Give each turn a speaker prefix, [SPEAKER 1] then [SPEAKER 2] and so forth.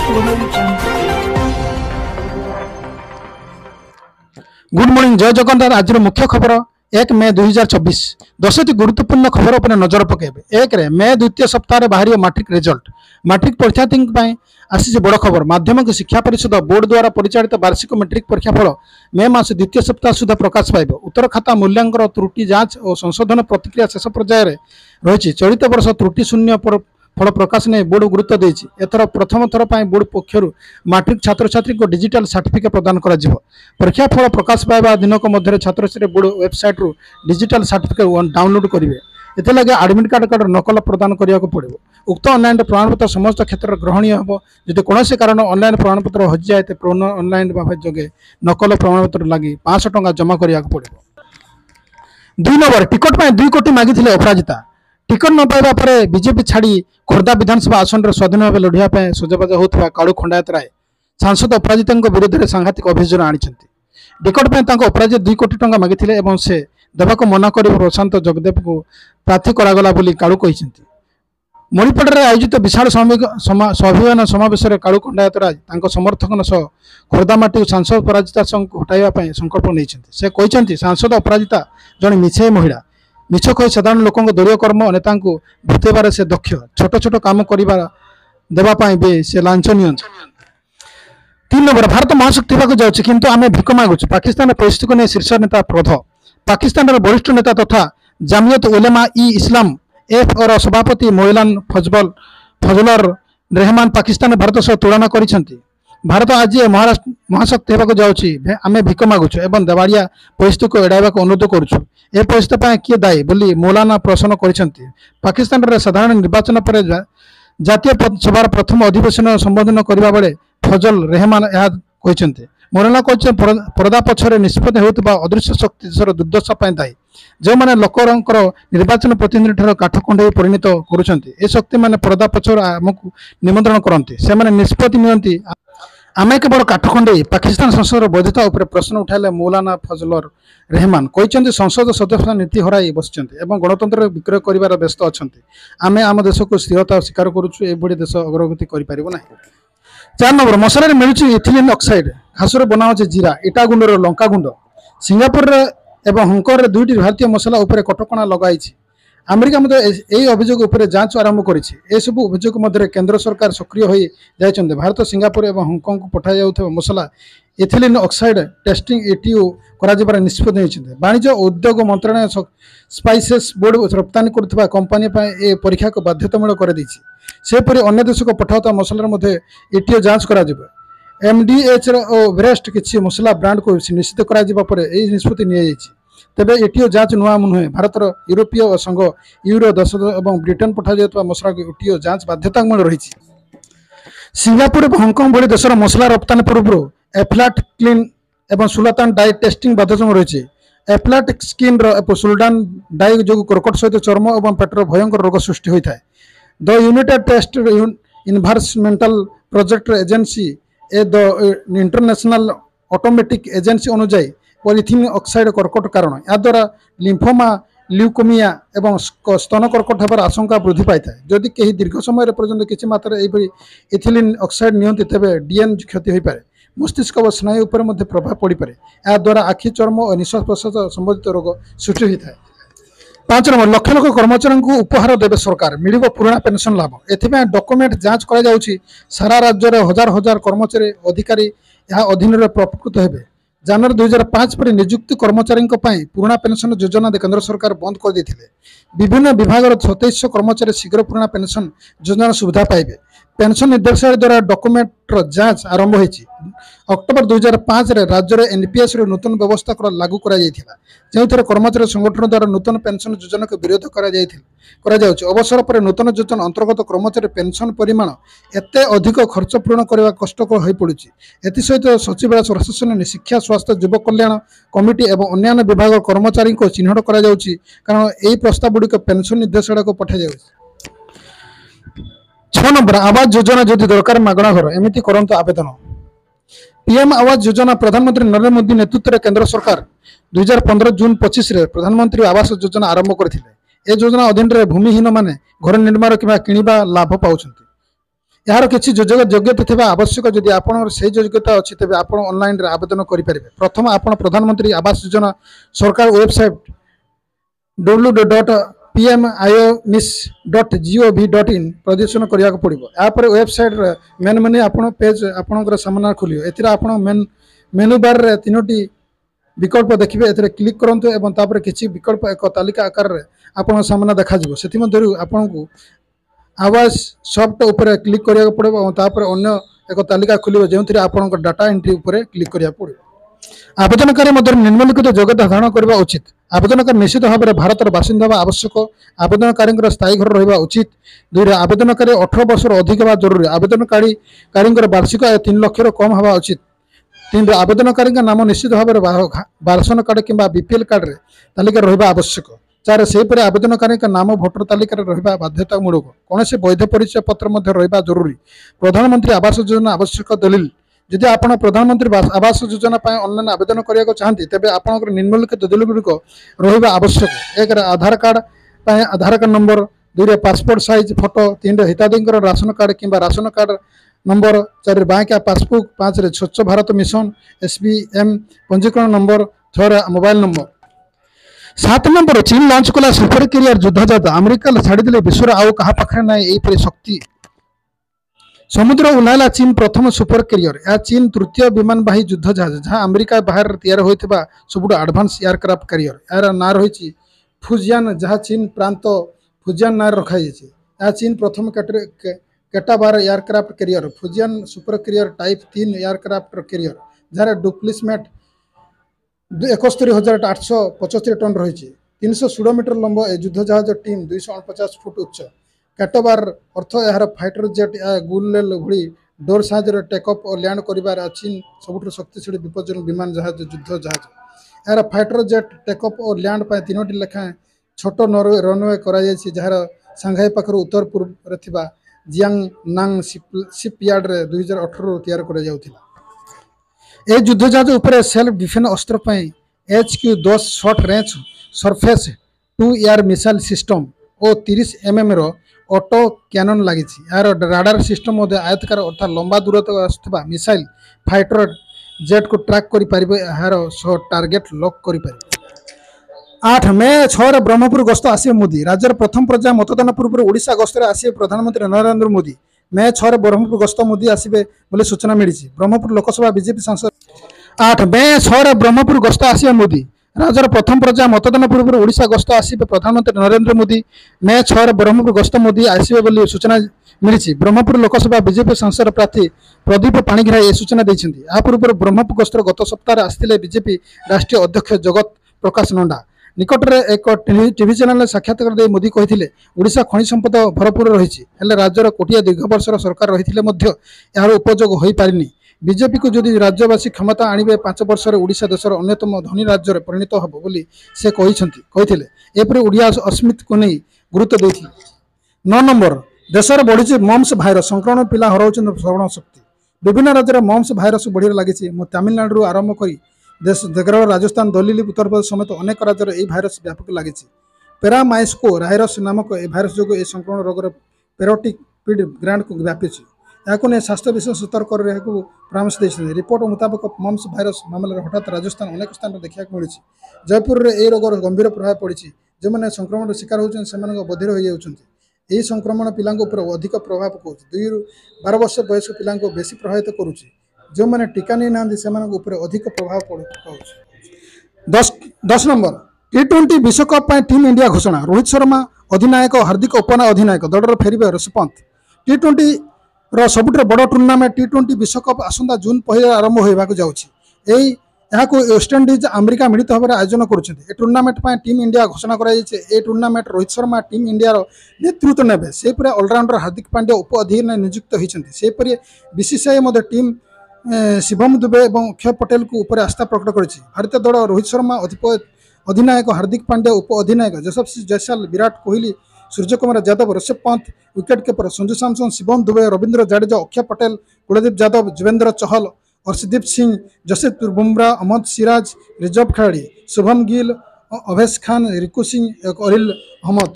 [SPEAKER 1] Good morning जय जगन्नाथ। आज मुख्य खबर 1 मे 2024 10टी गुरुत्वपूर्ण खबर पर नजर पकेबे। 1 मे द्वितीय सप्ताह बाहर मैट्रिक रिजल्ट। मैट्रिक परीक्षार्थी आसी बड़ खबर। माध्यमिक शिक्षा परिषद बोर्ड द्वारा परिचालित वार्षिक मैट्रिक परीक्षा फल मे मास द्वितीय सप्ताह सुधा प्रकाश पाइब। उत्तर खाता मूल्यांकन त्रुटि जांच और संशोधन प्रक्रिया शेष पर्यायर रही। चलित वर्ष त्रुटि शून्य फल प्रकाश नहीं बोर्ड गुरुत्व देछि। एथर प्रथम थर बोर्ड पक्षर मैट्रिक छात्र छात्री को डिजिटल सर्टिफिकेट प्रदान कर परीक्षा फल प्रकाश पाइबा दिनक मध्य छात्र छात्री बोर्ड वेबसाइट रु डिजिटल सर्टिफिकेट डाउनलोड करेंगे। एथिलागि एडमिट कार्ड नकल प्रदान करने को पड़ो। उक्त ऑनलाइन प्रमाणपत्र समस्त क्षेत्र में ग्रहणीय हम। जदि कौन कारण ऑनलाइन प्रमाणपत्र हजि जाए तो ऑनलाइन जोगे नकल प्रमाणपत्र लगी 500 टंका जमा करने को पड़ो। 2 नंबर टिकट 2 कोटी मागिथिले अपराजिता। टिकट न पाइबा पर बीजेपी छाड़ी खोर्धा विधानसभा आसन में स्वाधीन भाव लढ़िया सजबाज होता कालू खंडायत राय सांसद अपराजिता विरुद्ध में सांघातिक अभियोग आनी। टिकट अपराजित 2 कोटी टंका मागिथिले एवं से देवाक मना कर प्रशांत जगदेव को प्रार्थी करागला बोली कालू कहते। मणिपटे आयोजित विशाल स्वाभिमान समावेश में कालू खंडायत राय समर्थक सह खोर्धा माटी सांसद अपराजिता हटाइवाई संकल्प नहीं। से कहते सांसद अपराजिता जड़े मिछे महिला मिछ कही साधारण लोकों दलीय कर्म नेता भेटेबार से दक्ष। छोट छोट काम देवाई भी से लांच नि। 3 नंबर भारत महाशक्ति होगा जाऊँगी किंतु आम भिक मागुचु। पाकिस्तान परिस्थिति को नहीं शीर्ष नेता प्रध। पाकिस्तान वरिष्ठ नेता तथा जामियत उलेमा इ इस्लाम एफ और सभापति मोइलान फजलर रहमान पाकिस्तान भारत सह तुलना कर भारत आज महाशक्ति होगा जाऊँगी आम भिक मागुचु एवं देवाड़िया परिस्थिति को एड़ाइबा अनुरोध करुचु। ए परिस्थिति किए दायी बोली मौलाना प्रश्न कर। पाकिस्तान साधारण निर्वाचन पर जातीय सभार प्रथम अधिवेशन संबोधन करने बेले फजल रहमान यह कहते। मौलाना कहते परदा पछरे निष्पत्ति होता अदृश्य शक्ति देशर दुर्दशा दायी। जो मैंने लोकर निर्वाचन प्रतिनिधि काठकंडे परिणत कर शक्ति मैंने परदा पछर आमको निमंत्रण करती से निष्पत्ति नियंती। आमे केवल काठखंडे पाकिस्तान संसद वैधता उपर प्रश्न उठाइले मौलाना फजलर रहमान कहते संसद सदस्य नीति हराई बस गणतंत्र विक्रय कर व्यस्त अच्छा। आमे आम देश को स्थिरता स्वीकार करुचु। एभली देश अग्रगति कर। 4 नंबर मसला मिलूँ इथिलीन ऑक्साइड घासर बनाओ जीरा इटा गुंडर लंका गुंड। सिंगापुर एवं हंकंग 2टी भारतीय मसला उपर कटकणा लगाई। अमेरिका यही अभियोग उपर जांच आरंभ करेसबू अभियोग मध्य केंद्र सरकार सक्रिय हो जाइछन्ते। भारत सिंगापुर और हंकंग को पठा जाउथबा मसला इथिलीन ऑक्साइड टेस्टिंग एटीओ करा निष्पत्ति नहीं। वाणिज्य और उद्योग मंत्रालय स्पाइसेस बोर्ड रप्तानी करुवा कंपानी ए परीक्षा को बाध्यतामूलक कर सेपरी अन्य देश को पठाता मसलार मध्य एटीओ जांच करा। एमडीएच और वेरेस्ट किसी मसला ब्रांड को निश्चित करा निष्पत्ति नि। तेबे एटीओ जांच नुआ नुहे। भारत यूरोपीय संघ यूरो 10 और ब्रिटेन पठा जाता मसला को एटीओ जांच बाध्यतामूलक रही। सिंगापुर और हंकंग भली देशर मसला रप्तानी पूर्व एफ्लाट क्लीन और सुल्तान डाई टेस्टिंग बाध्यतामूलक रही। एफ्लाट स्किन सुल्तान डाई जो कर्कट सहित चर्म और पेटर भयंकर रोग सृष्टि होता है। The united test environmental project agency a the international automatic agency अनुଯାयी पॉलीथिन ऑक्साइड कर्कट कारण या द्वारा लिम्फोमा ल्यूकोमिया एवं स्तन कर्कट होबार आशंका वृद्धि पाई है। जदि कहीं दीर्घ समय पर्यंत किसी मात्रा इथिलीन ऑक्साइड नियंती तेबे डीएन क्षति हो पाए। मस्तिष्क और स्नायु पर प्रभाव पड़ पाए। या द्वारा आखि चर्म और निश्वास प्रश्वास संबंधित रोग सृष्टि होता है। 5 नंबर लक्ष लक्ष कर्मचारी को उपहार देवे सरकार मिल पुराणा पेंशन लाभ। एथिपाई डॉक्यूमेंट जांच करा जाउछि। सारा राज्य में हजार हजार कर्मचारी अधिकारी यह अधीन में प्रकृत हेबे। जनवरी 2005 पर नियुक्त कर्मचारी पुराणा पेंशन योजना केंद्र सरकार बंद कर देथिले। विभिन्न विभाग 2700 कर्मचारी शीघ्र पुराणा पेंशन योजना सुविधा पाइबे। पेंशन निर्देशालय द्वारा डॉक्यूमेंट जांच आरंभ होईछि। अक्टोबर 2005 रे राज्य में एनपीएस नूतन व्यवस्था लागू करा जायथिला, जेउथरे कर्मचारी संगठन द्वारा नूतन पेंशन योजना को विरोध अवसर पर नूतन योजना अंतर्गत कर्मचारी पेंशन परिमाण एते अधिक खर्च पूरण करने कष्टकर हो पड़ी। एसहित सचिवालय प्रशासन शिक्षा स्वास्थ्य युव कल्याण कमिटी और अन्य विभाग कर्मचारी को चिन्हट करा जाउछि कारण यही प्रस्ताव गुड़िक पेंशन निर्देशालय को पठा जाउछि। 6 नंबर आवास योजना जदि दरकार मागणा घर एमती करंतु आवेदन। पीएम आवास योजना प्रधानमंत्री नरेंद्र मोदी नेतृत्व में केंद्र सरकार 2015 जून 25 रे प्रधानमंत्री आवास योजना आरंभ करथिले। ए योजना अधीन रे भूमिहीन माने घर निर्माण किबा किनिबा लाभ पाउछन्ति। यार किसी योग्यता थिबा आवश्यक जदि आपन से योग्यता अच्छी तेज आप ऑनलाइन आवेदन करेंगे। प्रथम आप प्रधानमंत्री आवास योजना सरकार वेबसाइट www.pmiomis.gov.in प्रदर्शन करने पड़ो। यापर वेबसाइट मेन मेन्यू आप पेज आपंकर सामना खोल आप मेनू बार रे तीनोटी विकल्प देखिए ए क्लिक करूँ और किसी विकल्प एक तालिका आकार आप सामना देखा से आपन को आवास सॉफ्ट उपर क्लिक करिया पड़ो और तापर अन्य एक तालिका खुलिबो जो आपन डाटा एंट्री उपर क्लिक करिया पड़ो। आवेदनकारी निम्नलिखित योग्यता धारण करने उचित। आवेदनकारी निश्चित भाव में भारत बासिंदा आवश्यक। आवेदनकारी स्थायी घर रहा उचित। 2 आवेदनकारी 18 वर्ष अधिक हवा जरूरी। आवेदनकारी वार्षिक आय 3 लाख कम हवा उचित। 3 आवेदनकारी नाम निश्चित भाव में राशन कार्ड कि बीपीएल कार्ड रे तालिका रहा आवश्यक। 4 सेहीपरि आवेदनकारी नाम भोटर तालिका रहा बाध्यतामूलक। कौन से वैध परिचय पत्र रहा जरूरी। प्रधानमंत्री आवास योजना आवश्यक दलिल। जदि आप प्रधानमंत्री आवास योजना ऑनलाइन आवेदन करने चाहती तेज आप निम्नलिखित दलिलगुड़िक रहा आवश्यक। 1 Aadhaar card Aadhaar card number. 2 passport size photo. 3 हिताधिकारी राशन कार्ड कि राशन कार्ड नंबर। 4 बैंक या passbook. 5 Swachh Bharat mission SBM पंजीकरण नंबर। 6 mobile number. 7 नंबर चीन लॉन्च कला सुपर कैरियर युद्धजात। अमेरिका छाड़ीदे विश्वर आउ क्या पाखे ना यहीपरि शक्ति। समुद्र उल्लाला चीन प्रथम सुपर कैरियर। यह चीन तृतीय विमानवाही युद्धजाहाज जहाँ अमेरिका बाहर तैयार होता सबुठ एडवांस एयरक्राफ्ट कैरियर। यार ना रही फुजियान जहाँ चीन प्रांत फुजियान ना रखाई। यह चीन प्रथम CATOBAR aircraft carrier. Fujian super carrier type 3 aircraft carrier जहाँ डुप्लिसमेट 71,875 टन रही। 316 मीटर लंब युद्धजाहाज टीम 249 फुट उच्च। कैटोबार अर्थ यार फाइटर जेट या गुलेल भली डोर साहाଯ୍य टेकअप और लैंड कर चीन सबुठ शक्तिशाली विपज्जनक विमान जहाज युद्ध जहाज। यार फाइटर जेट टेकअप और लैंड पर 3टी लेखाएं छोट रनवे करार सांघाई पाखर उत्तर पूर्व जियांगनांग शिपयार्ड 2018 तैयार कर युद्ध जहाज उपर सेल्फ डिफेन्स अस्त्र HQ-10 short range surface to air missile system और 30 mm ऑटो कैनन लगी। यार राडार सिस्टम आयतकार अर्थात लंबा दूरत्व मिसाइल फाइटर जेट को ट्रैक कर टार्गेट लॉक कर। 8 मे 6 ब्रह्मपुर गस्त आसे मोदी। राज्यर प्रथम पर्याय मतदान पूर्व ओडिशा गस्तर आसे प्रधानमंत्री नरेंद्र मोदी। मे 6 ब्रह्मपुर गस्त मोदी आसबे बोले सूचना मिली। ब्रह्मपुर लोकसभा बीजेपी सांसद 8 मे 6 ब्रह्मपुर गस्त आसे मोदी। राज्यर प्रथम पर्याय मतदान पूर्व ओडिशा गस्त आसबे प्रधानमंत्री नरेंद्र मोदी। मे 6 ब्रह्मपुर गस्त मोदी आसबे बोली सूचना मिली। ब्रह्मपुर लोकसभा बीजेपी सांसद प्रार्थी प्रदीप पाणिग्राही यह सूचना देते। या पूर्व ब्रह्मपुर गस्तर गत सप्ताह आसते बीजेपी राष्ट्रीय अध्यक्ष जगत प्रकाश नंदा। निकटरे एक टीवी चैनल साक्षात्कार दे मोदी कहते ओडिशा खनि संपद भरपूर रही राज्यर कोटिया दीर्घ वर्षर सरकार रही यार उपयोग हो पारिनी। बीजेपी को जदि राज्यवासी क्षमता आणवे 5 वर्ष ओडिशा देशर अन्यतम धनी राज्य परिणत हम बोली से कहते एपरी ओडिया अस्मिता को नहीं गुरुत्व देते। 9 नंबर देशर बढ़ी मम्स भाइरस संक्रमण पिला हराउन श्रवण शक्ति। विभिन्न राज्य मम्स भाइरस बढ़ी लगी। तमिलनाडु आरंभ कर देश केरल राजस्थान दिल्ली उत्तर प्रदेश समेत अनेक राज्य यह भाइरस व्यापक लगी। पेरामाइस्को भाइरस नामक यह भाइरस जो यह संक्रमण रोगर पेरोटिक पिड ग्रांड को व्यापी। या स्वास्थ्य विशेष सतर्क परामर्श देते। रिपोर्ट मुताबिक मम्स भाइरस मामले हठात राजस्थान अनेक स्थान देखा मिली। जयपुर में यह रोगर गंभीर प्रभाव पड़ी। जो मैंने संक्रमण शिकार होती बधिर हो जाती। यह संक्रमण पिला अधिक प्रभाव पकाऊ। 2 ରୁ 12 वर्ष वयस्क पिला बेसी प्रभावित करुच्ची। जो मैंने टीका नहीं ना अधिक प्रभाव पकाऊ। 10 नंबर T20 विश्वकप टीम इंडिया घोषणा। रोहित शर्मा अधिनायक हार्दिक उपना अधिनायक दलर फेरबे ऋषभ पंत। T20 सबुठ बड़ टूर्णामेंट T20 विश्वकप आसंता जून 1 आरंभ होगा जाऊँगी। वेस्टइंडीज अमेरिका मिलित भाव में आयोजन करुँच। टूर्णामेंट टीम इंडिया घोषणा कर tournament Rohit Sharma team India नेतृत्व ने सेपरी ऑलराउंडर हार्दिक पांड्या उप अधिकारी नियुक्त होती। सेपरी बीसीसीआई टीम शिवम दुबे और अक्षय पटेल को ऊपर आस्था प्रकट कर। भारतीय दल रोहित शर्मा अधिनायक हार्दिक पांड्या उप अधिनायक यशस्वी जयसवाल विराट कोहली सूर्यकुमार यादव ऋषभ पंत विकेट कीपर संजू सैमसन शिवम दुबे रविंद्र जडेजा अक्षय पटेल कुलदीप यादव युवेंद्र चहल अर्शदीप सिंह जसप्रीत बुमराह अहमद सिराज रिजर्व खिलाड़ी शुभम गिल अवेश खान रिकू सिंह अरिल अहमद।